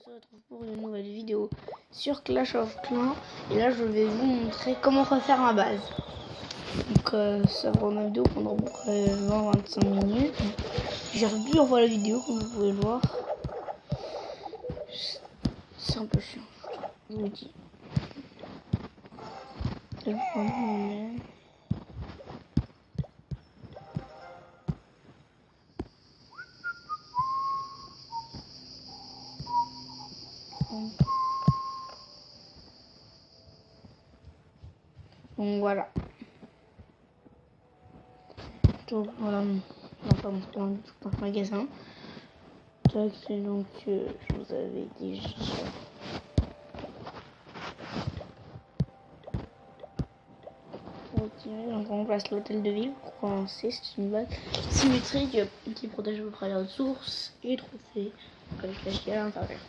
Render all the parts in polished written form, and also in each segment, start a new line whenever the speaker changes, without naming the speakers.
se retrouve pour une nouvelle vidéo sur Clash of Clans. Et là, je vais vous montrer comment refaire ma base. Donc, ça va une vidéo pendant 20-25 minutes. J'ai revu en voir la vidéo, comme vous pouvez le voir. C'est un peu chiant, je vous le dis. Donc voilà. Donc voilà, on va pas montrer dans le magasin. Donc je vous avais dit. Donc on place l'hôtel de ville pour commencer. C'est une base symétrique qui protège à peu près les ressources et trophées avec la chie à l'intérieur.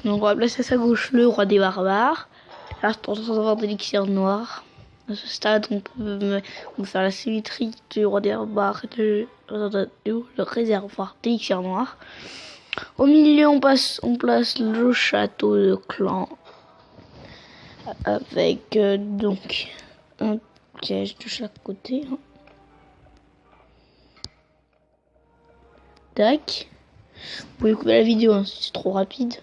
Donc on va placer à sa gauche le roi des barbares. Là, je pense avoir de l'élixir noir. À ce stade, on peut faire la symétrie du roi des barbares et le réservoir d'élixir noir. Au milieu, on place le château de clan avec donc un piège de chaque côté. Tac. Vous pouvez couper la vidéo hein, si c'est trop rapide.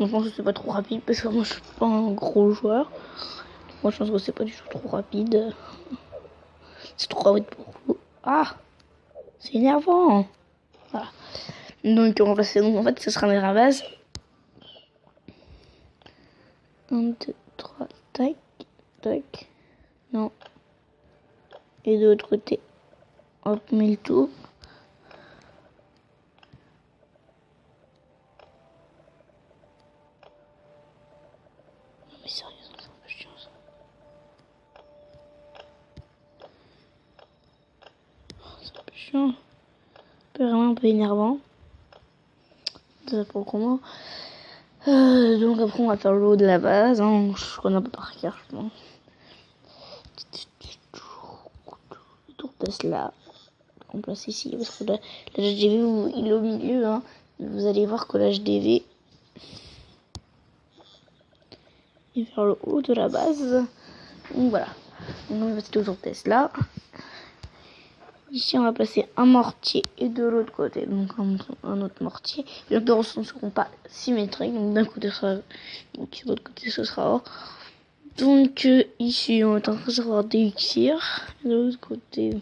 Je pense que c'est pas trop rapide parce que moi je suis pas un gros joueur. Moi je pense que c'est pas du tout trop rapide. C'est trop rapide pour vous. Ah, c'est énervant. Voilà. Donc on va placer. Donc en fait ce sera la base. 1, 2, 3, tac, tac. Non. Et de l'autre côté, hop, met le tout. Mais sérieusement, c'est un peu chiant ça. C'est un peu chiant. Vraiment un peu énervant. Ça pour comment. Donc après on va faire le haut de la base. Hein. Je connais un peu par cœur, je pense. Tour Tesla. On place ici parce que l'HDV il est au milieu. Hein. Vous allez voir que l'HDV et vers le haut de la base. Donc voilà. Donc on va passer toujours Tesla. Ici on va placer un mortier et de l'autre côté donc un autre mortier. Les deux ne seront pas symétriques. Donc d'un côté sera de l'autre côté ce sera or. Donc ici on est en train d'avoir des élixirs. De l'autre côté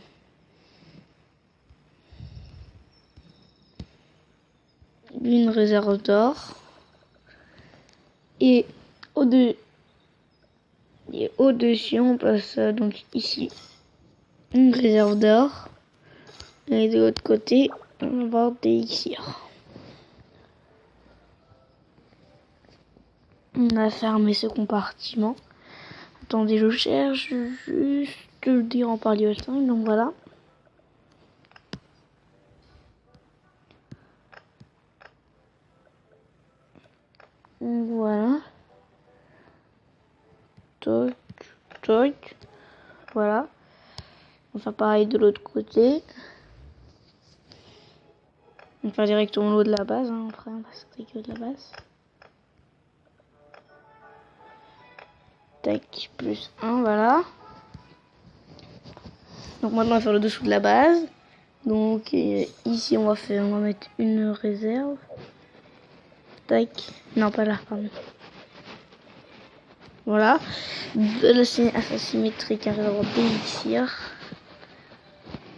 une réserve d'or. Et au-dessus on place donc ici une réserve d'or. Et de l'autre côté, on va avoir des élixirs. On a fermé ce compartiment. Attendez, je cherche juste le dire en parlier 5, donc voilà. Donc voilà. Toc, toc. Voilà. On va faire pareil de l'autre côté. On va faire directement l'eau de la base. Hein. Après, on va s'attaquer l'eau de la base. Tac, plus 1, voilà. Donc maintenant, on va faire le dessous de la base. Donc ici, on va mettre une réserve. Tac. Non, pas là, pardon. Voilà. De la symétrique, un réservoir d'élixir.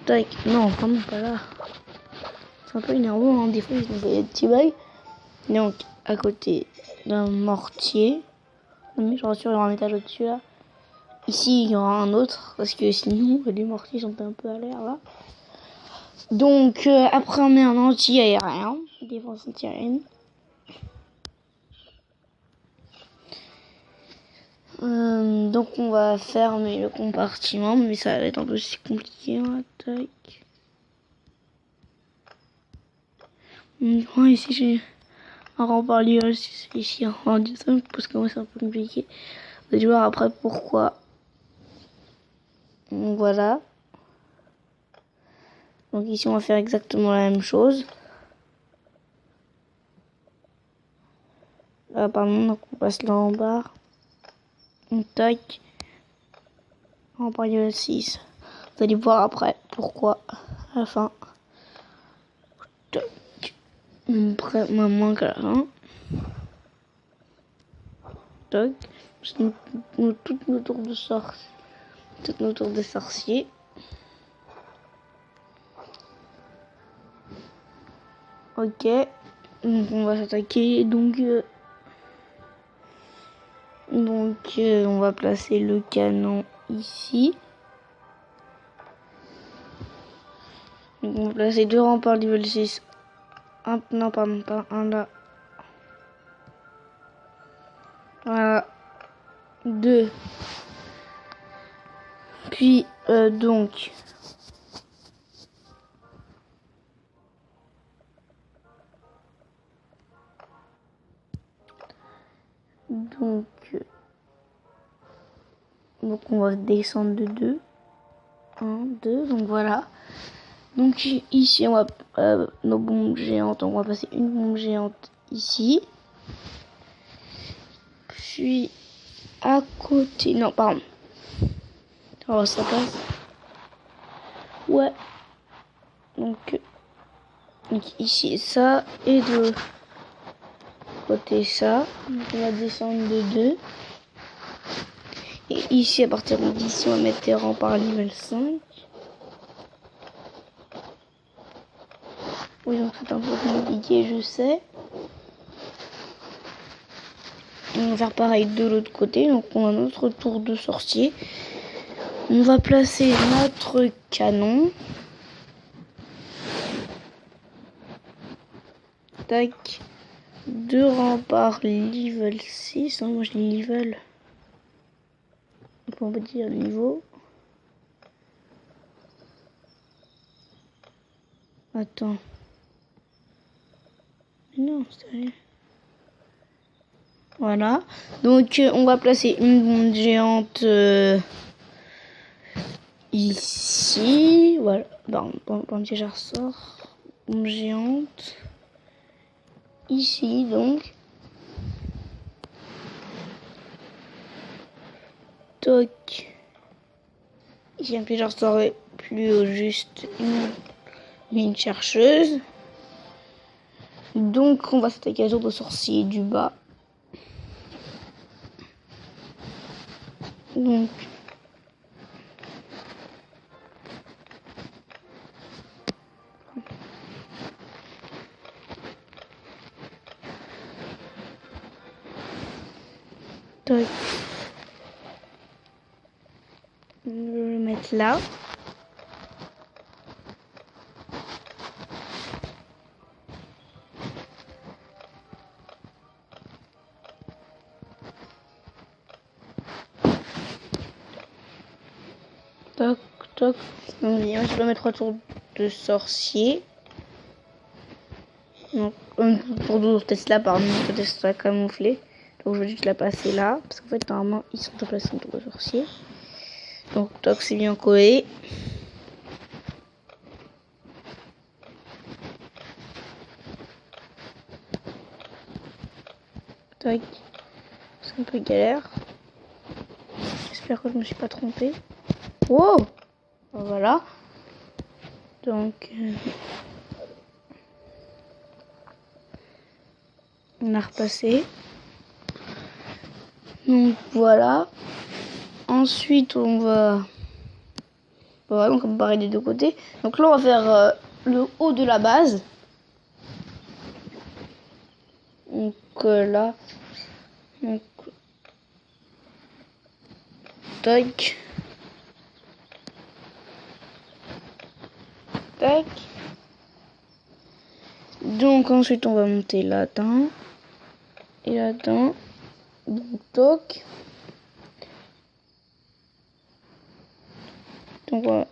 Tac. Non, vraiment pas là. C'est un peu énervant, hein. Des fois, ils ont des petits bugs. Donc, à côté d'un mortier. Mais je rassure, il y aura un étage au-dessus là. Ici, il y aura un autre. Parce que sinon, les mortiers sont un peu à l'air là. Donc, après, on met un anti-aérien. Défense anti-aérienne. Donc, on va fermer le compartiment. Mais ça va être un peu si compliqué. Hein. Tac. Ici, j'ai un rempart ici, un rendu simple. Parce que moi, c'est un peu compliqué. Vous allez voir après pourquoi. Donc, voilà. Donc ici on va faire exactement la même chose. Pardon, donc on passe là en bas. On tac. On va parler le 6. Vous allez voir après pourquoi à la fin. Tac. Moins qu'à la fin. Tac. Toutes nos tours de sorciers. Toutes nos tours de sorciers. Ok. Donc on va s'attaquer. Donc on va placer le canon ici. Donc on va placer 2 remparts level 6. Non, pardon, pas un là. Voilà. 2. Puis donc. Donc on va descendre de 2. 1, 2, donc voilà. Donc ici on va nos bombes géantes, on va passer une bombe géante ici. Puis à côté, non pardon. Alors ça passe. Ouais. Donc ici ça et de côté ça. Donc on va descendre de 2. Et ici à partir d'ici on va mettre des remparts level 5. Oui, donc c'est un peu compliqué, je sais. On va faire pareil de l'autre côté. Donc on a notre tour de sorcier. On va placer notre canon. Tac. 2 remparts level 6. Non, moi je dis level. On peut dire niveau. Attends. Mais non, c'est rien. Voilà. Donc on va placer une bombe géante ici. Voilà. Bon, déjà ressort. Bombe géante. Ici donc. Toc. Ici un peu je ressort plus au juste une chercheuse. Donc on va s'attaquer à l'autre sorcier du bas. Donc tac. Je vais le mettre là. Toc, toc. Donc, je dois mettre 3 tours de sorcier. Donc, pour 12 Tesla, pardon, Tesla camouflé. Donc, je vais juste la passer là. Parce qu'en fait, normalement, ils sont placés en tour de sorcier. Donc, toc, c'est bien collé. Tac. C'est un peu galère. J'espère que je me suis pas trompée. Wow! Voilà. Donc, on a repassé. Donc, voilà. Ensuite, on va... Voilà, donc on va pareil des deux côtés. Donc là, on va faire le haut de la base. Donc là... Donc... Tac. Tac. Donc ensuite, on va monter là-dedans. Et là-dedans. Donc, toc. Donc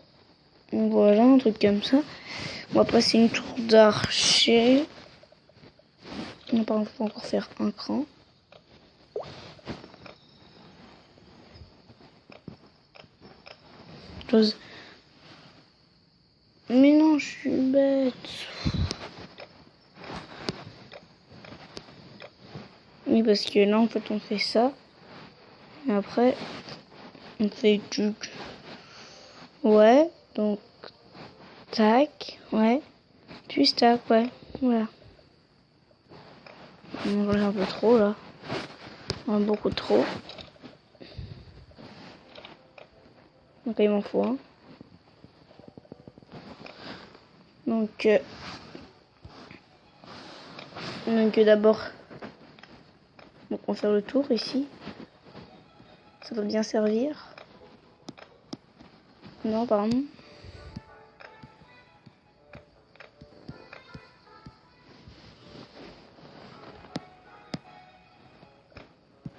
voilà, un truc comme ça. On va passer une tour d'archer. On va encore faire un cran. Chose. Mais non, je suis bête. Oui, parce que là, en fait, on fait ça. Et après, on fait du... Ouais, donc... Tac, ouais. Puis tac, ouais. Voilà. On a un peu trop, là. On a beaucoup trop. Donc, il m'en faut un. Donc d'abord, donc on va faire le tour ici. Ça va bien servir. Non, pardon.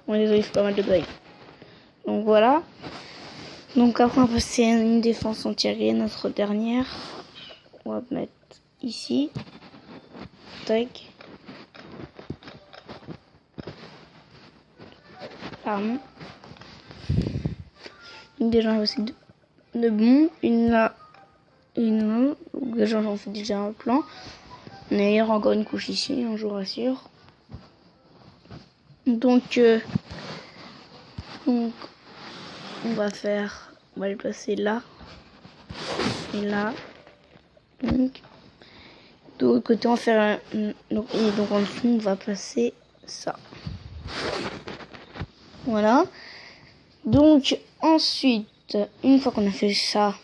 Bon, désolé, il faut pas mal de grailles. Donc voilà. Donc après, on va passer à une défense anti-aérienne, notre dernière. On va mettre ici. Tac. Pardon. Déjà, aussi de bon. Une là. Une là. Donc déjà, j'en fais déjà un plan. Mais il y aura encore une couche ici, je vous rassure. Donc, on va les placer là. Et là. Donc, de l'autre côté, on va faire et donc en dessous, on va placer ça. Voilà. Donc, ensuite, une fois qu'on a fait ça,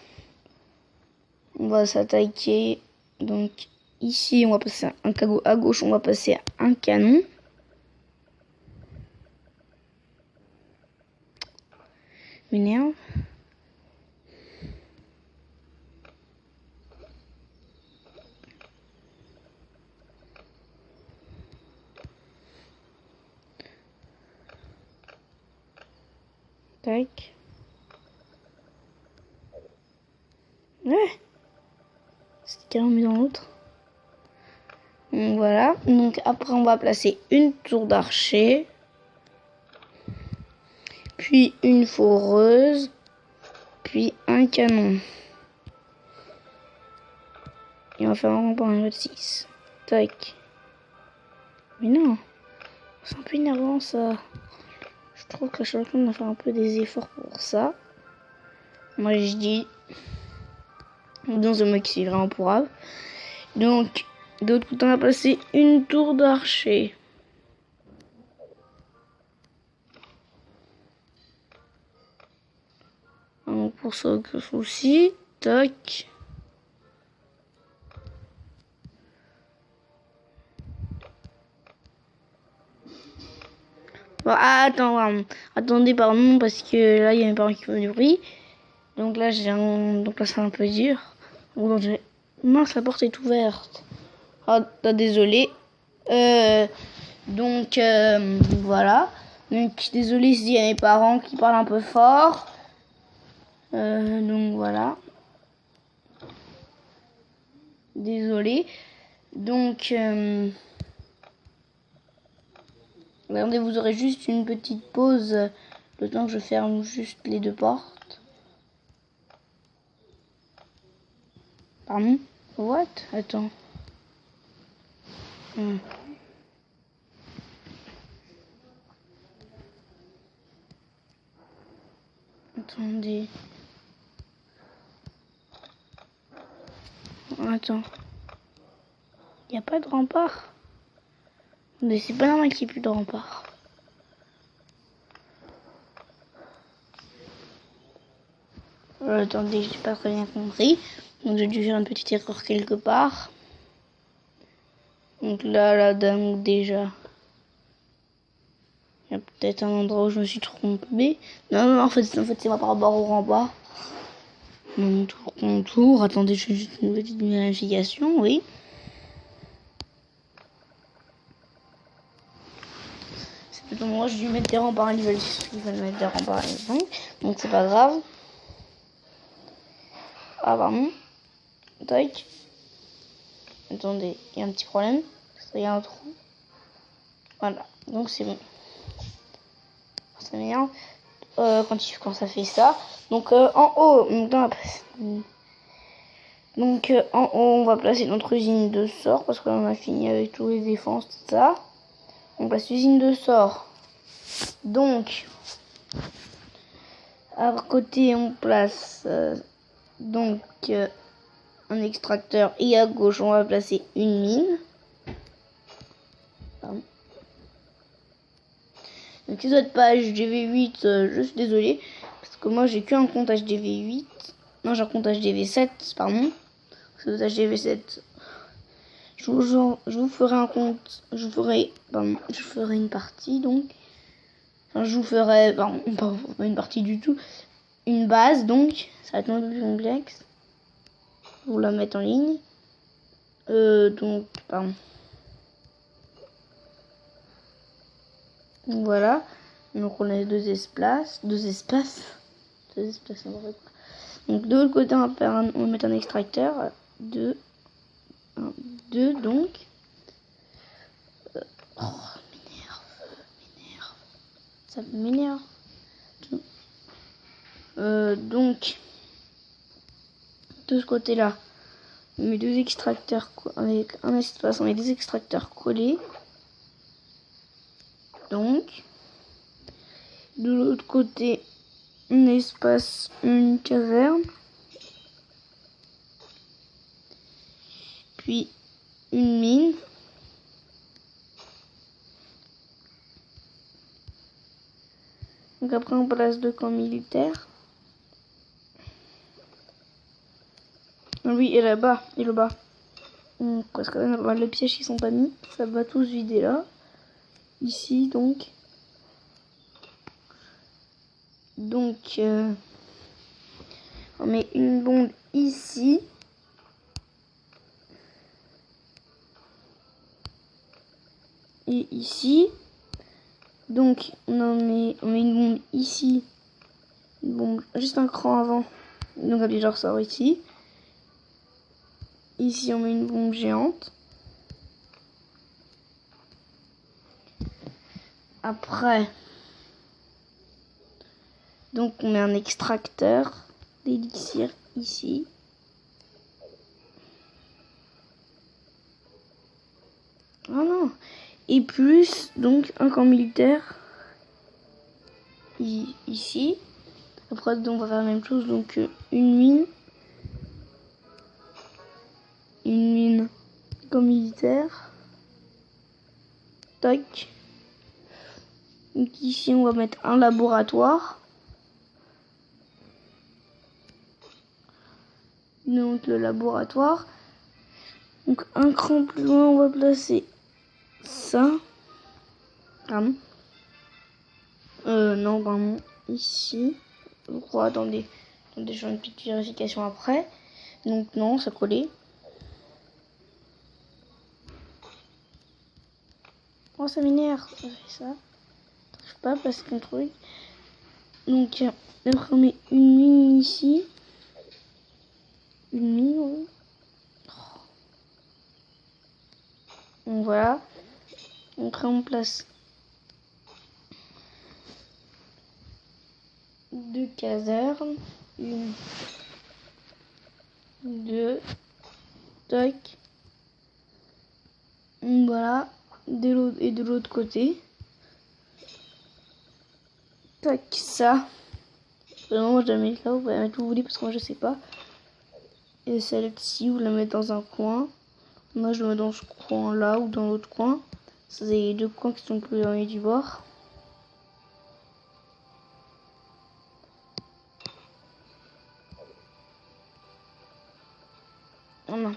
on va s'attaquer. Donc, ici, on va passer un cagot à gauche, on va passer un canon. M'énerve. Tac. Ouais. C'est carrément mis dans l'autre. Donc voilà. Donc après on va placer une tour d'archer. Puis une foreuse. Puis un canon. Et on va faire un rond par un autre 6. Tac. Mais non. C'est un peu énervant ça. Je trouve que chacun doit faire un peu des efforts pour ça. Moi je dis. Dans ce mec qui est vraiment pourrave. Donc, d'autre côté, on a placé une tour d'archer. Donc, pour ça, aucun souci. Tac. Bon, attendez, pardon, parce que là, il y a mes parents qui font du bruit. Donc là, donc là, c'est un peu dur. Donc, mince, la porte est ouverte. Ah, désolé. Donc, voilà. Donc, désolé s'il y a mes parents qui parlent un peu fort. Donc, voilà. Désolé. Donc, regardez, vous aurez juste une petite pause le temps que je ferme juste les deux portes. Pardon? What? Attends. Attendez. Attends. Il n'y a pas de rempart? Mais c'est pas normal qu'il n'y ait plus de rempart. Attendez, j'ai pas très bien compris. Donc j'ai dû faire une petite erreur quelque part. Donc là, la dame déjà. Il y a peut-être un endroit où je me suis trompée. Non, en fait c'est pas par rapport au rempart. Mon contour. Attendez, je fais juste une petite vérification, oui. C'est plutôt moi, j'ai dû mettre des remparts à niveau 6, ils veulent mettre des remparts à niveau 5. Donc c'est pas grave. Ah pardon. Tac. Attendez, il y a un petit problème. Il y a un trou. Voilà, donc c'est bon. Ça m'énerve. Quand ça fait ça. Donc en haut, en haut, on va placer notre usine de sort parce qu'on a fini avec tous les défenses, tout ça. On place usine de sort. Donc, à côté, on place un extracteur. Et à gauche, on va placer une mine. Pardon. Donc, les autres pages HDV8, je suis désolé. Parce que moi, j'ai qu'un compte HDV8. Non, j'ai un compte HDV7, pardon. C'est HDV7. Je vous ferai un compte. Je ferai une partie, donc. Enfin, je vous ferai, pas une partie du tout, une base, donc ça va être un peu plus complexe. Vous la mettre en ligne. Voilà. Donc on a deux espaces. Donc de l'autre côté, on va mettre un extracteur. 2, donc. Ça m'énerve. Donc, de ce côté-là, on met deux extracteurs avec un espace, on met des extracteurs collés. Donc, de l'autre côté, un espace, une caverne. Puis, une mine. Donc après, on place deux camps militaires. Oui, et là-bas, et là-bas. Parce que le piège, ils sont pas mis. Ça va tous vider là. Ici, donc. Donc, on met une bombe ici. Et ici. Donc, on met une bombe ici. Une bombe juste un cran avant. Donc, on genre sort ici. Ici, on met une bombe géante. Après, donc on met un extracteur d'élixir ici. Oh non. Et plus, donc, un camp militaire ici. Après, on va faire la même chose. Donc, une mine, camp militaire. Tac. Donc, ici, on va mettre un laboratoire. Donc, le laboratoire. Donc, un cran plus loin, on va placer ça. Pardon. Non, pardon. Ici. Je crois, attendez, je fais une petite vérification après. Donc, non, ça collait. Oh, ça m'énerve. Ça fait ça. Je sais pas, parce qu'un truc. Donc, après, on met une mine ici. Une mine, oui. Donc, voilà. Après, on place deux casernes. Une, deux, tac. Voilà. De l'autre côté. Tac, ça. Vraiment, moi je la mets là, vous pouvez la mettre où vous voulez parce que moi je sais pas. Et celle-ci, vous la mettez dans un coin. Moi je le mets dans ce coin là ou dans l'autre coin. Ça, c'est les deux coins qui sont plus éloignés du bord. Voilà.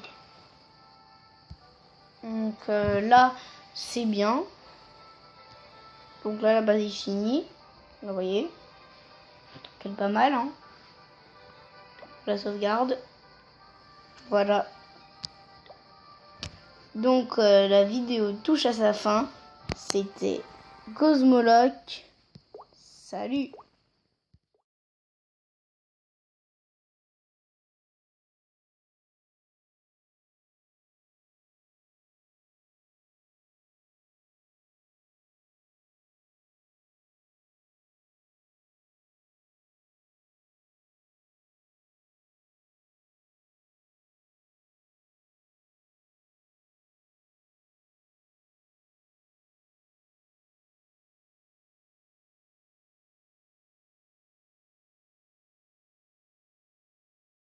Donc là, c'est bien. Donc là, la base est finie. Vous voyez. C'est pas mal, hein. La sauvegarde. Voilà. Donc la vidéo touche à sa fin. C'était Cosmolock. Salut!